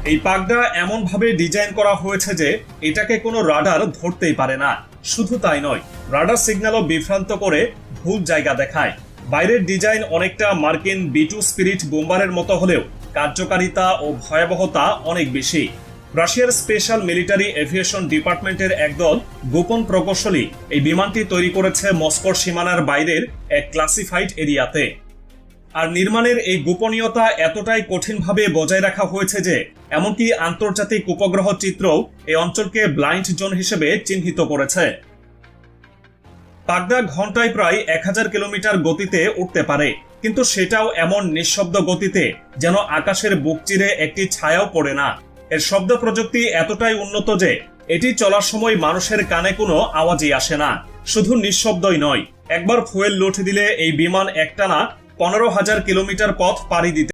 এই পাগড়া এমন ভাবে ডিজাইন করা হয়েছে যে এটাকে কোনো রাডার ধরতেই পারে না। শুধু তাই নয়, রাডার সিগন্যালও বিভ্রান্ত করে ভুল জায়গা দেখায়। বাইরের ডিজাইন অনেকটা মার্কিন B2 স্পিরিট বোম্বারের মতো হলেও কার্যকারিতা ও ভয়াবহতা অনেক বেশি। রাশিয়ার স্পেশাল মিলিটারি এভিয়েশন ডিপার্টমেন্টের একদল গোপন প্রকৌশলী এই বিমানটি তৈরি করেছে মস্কোর সীমানার বাইরের এক ক্লাসিফাইড এরিয়াতে। আর নির্মাণের এই গোপনীয়তা এতটাই কঠিনভাবে বজায় রাখা হয়েছে যে এমনকি আন্তর্জাতিক উপগ্রহ চিত্রও এই অঞ্চলকে ব্লাইন্ড জোন হিসেবে চিহ্নিত করেছে। পাগড়া ঘন্টায় প্রায় 1000 কিলোমিটার গতিতে উঠতে পারে, কিন্তু সেটাও এমন নিঃশব্দ গতিতে যেন আকাশের বুক চিরে একটি ছায়াও পড়ে না। এর শব্দ প্রযুক্তি এতটাই উন্নত যে এটি চলার সময় মানুষের কানে কোনো আওয়াজই আসে না। শুধু নিঃশব্দই নয়, একবার ফুয়েল লোড দিলে এই বিমান একটানা 15,000 কিলোমিটার পথ পাড়ি দিতে